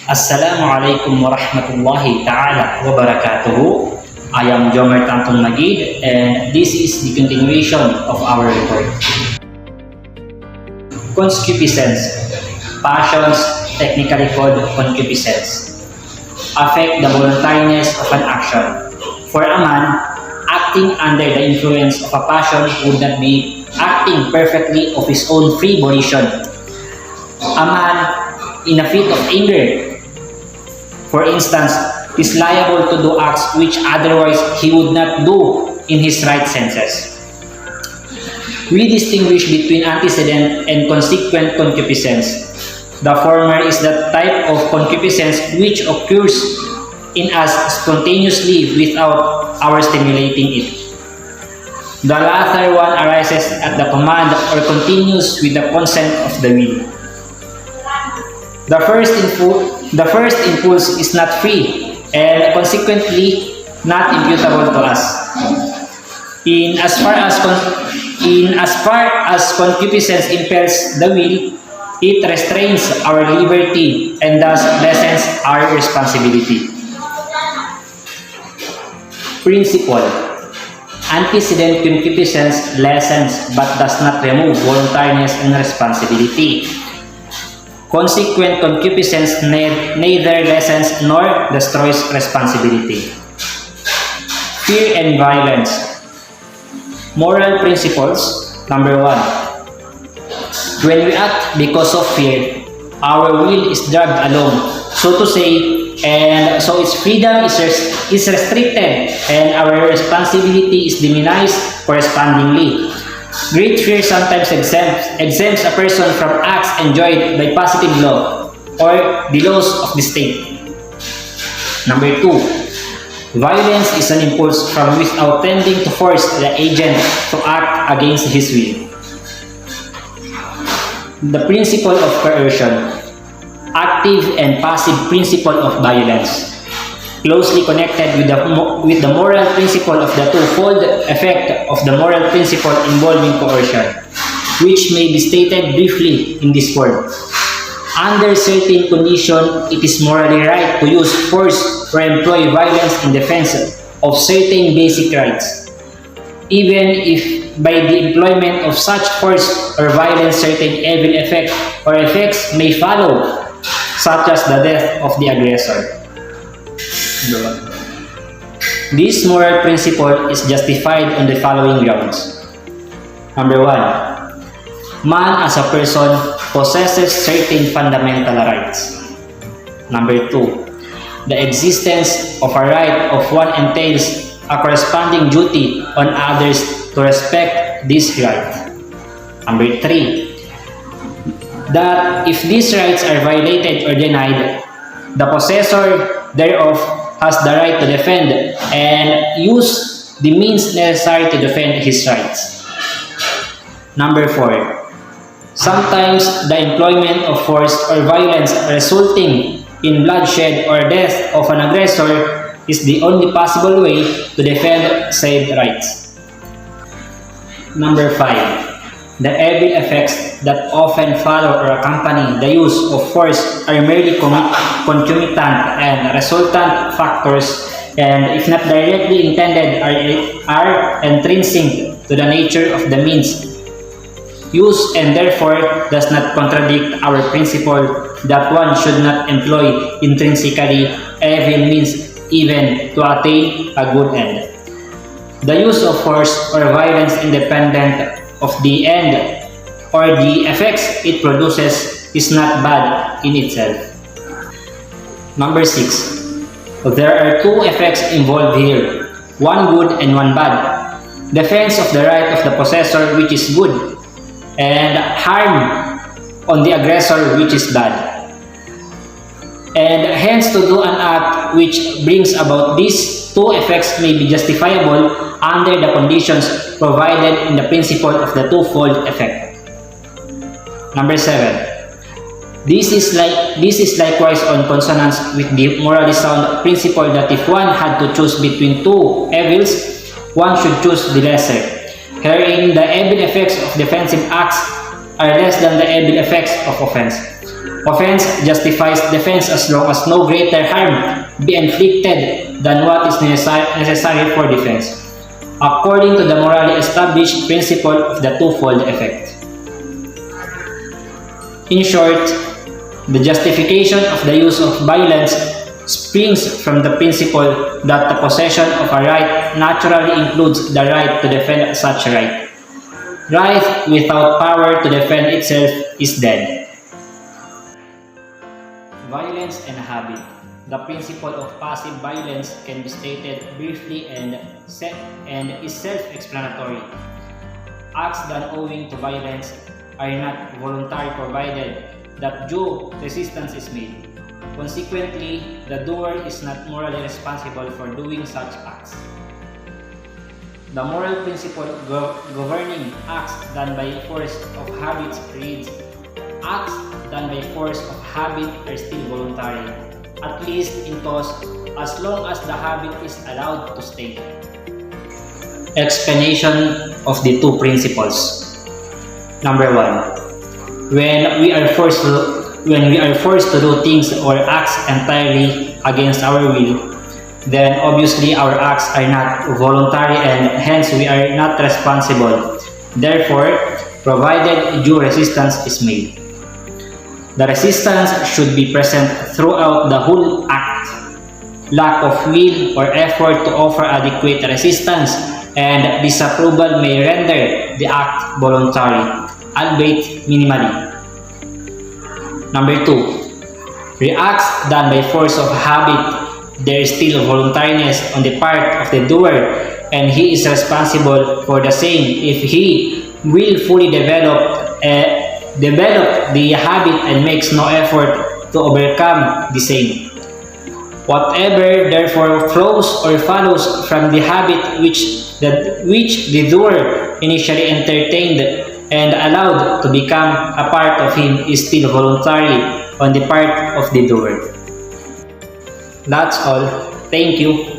Assalamualaikum warahmatullahi ta'ala wabarakatuh. I am Jomer Tanton Magid and this is the continuation of our report. Concupiscence, passions, technically called concupiscence, affect the voluntariness of an action. For a man, acting under the influence of a passion would not be acting perfectly of his own free volition. A man in a fit of anger, for instance, is liable to do acts which otherwise he would not do in his right senses. We distinguish between antecedent and consequent concupiscence. The former is the type of concupiscence which occurs in us spontaneously without our stimulating it. The latter one arises at the command or continues with the consent of the will. The first impulse is not free and consequently not imputable to us. In as far as concupiscence impels the will, it restrains our liberty and thus lessens our responsibility. Principle: antecedent concupiscence lessens but does not remove voluntariness and responsibility. Consequent concupiscence neither lessens nor destroys responsibility. Fear and violence. Moral principles. Number 1. When we act because of fear, our will is dragged along, so to say, and so its freedom is restricted and our responsibility is diminished correspondingly. Great fear sometimes exempts a person from acts enjoyed by positive law or the laws of the state. Number 2. Violence is an impulse from without tending to force the agent to act against his will. The principle of coercion. Active and passive principle of violence. Closely connected with the moral principle of the twofold effect of the moral principle involving coercion, which may be stated briefly in this form. Under certain conditions, it is morally right to use force or employ violence in defense of certain basic rights, even if by the employment of such force or violence certain evil effects or effects may follow, such as the death of the aggressor. This moral principle is justified on the following grounds. Number 1. Man as a person possesses certain fundamental rights. Number 2. The existence of a right of one entails a corresponding duty on others to respect this right. Number 3. That if these rights are violated or denied, the possessor thereof has the right to defend and use the means necessary to defend his rights. Number 4. Sometimes the employment of force or violence resulting in bloodshed or death of an aggressor is the only possible way to defend said rights. Number 5. The evil effects that often follow or accompany the use of force are merely concomitant and resultant factors, and if not directly intended, are intrinsic to the nature of the means used, and therefore does not contradict our principle that one should not employ intrinsically evil means even to attain a good end. The use of force or violence independent of the end or the effects it produces is not bad in itself. Number 6. There are two effects involved here, one good and one bad. Defense of the right of the possessor, which is good, and harm on the aggressor, which is bad. And hence to do an act which brings about these two effects may be justifiable under the conditions provided in the principle of the twofold effect. Number 7. This is likewise on consonance with the morally sound principle that if one had to choose between two evils, one should choose the lesser. Herein, the evil effects of defensive acts are less than the evil effects of offense. Offense justifies defense as long as no greater harm be inflicted than what is necessary for defense, according to the morally established principle of the twofold effect. In short, the justification of the use of violence springs from the principle that the possession of a right naturally includes the right to defend such right. Right without power to defend itself is dead. Violence and habit. The principle of passive violence can be stated briefly and is self-explanatory. Acts done owing to violence are not voluntary provided that due resistance is made. Consequently, the doer is not morally responsible for doing such acts. The moral principle governing acts done by force of habits reads, acts done by force of habit are still voluntary, at least in cause, as long as the habit is allowed to stay. Explanation of the two principles. Number 1. When we are forced to do things or acts entirely against our will, then obviously our acts are not voluntary and hence we are not responsible. Therefore, provided due resistance is made. The resistance should be present throughout the whole act. Lack of will or effort to offer adequate resistance and disapproval may render the act voluntary, albeit minimally. Number 2. Reacts done by force of habit, there is still voluntariness on the part of the doer and he is responsible for the same if he will fully develop the habit and makes no effort to overcome the same. Whatever therefore flows or follows from the habit which the doer initially entertained and allowed to become a part of him is still voluntary on the part of the doer. That's all. Thank you.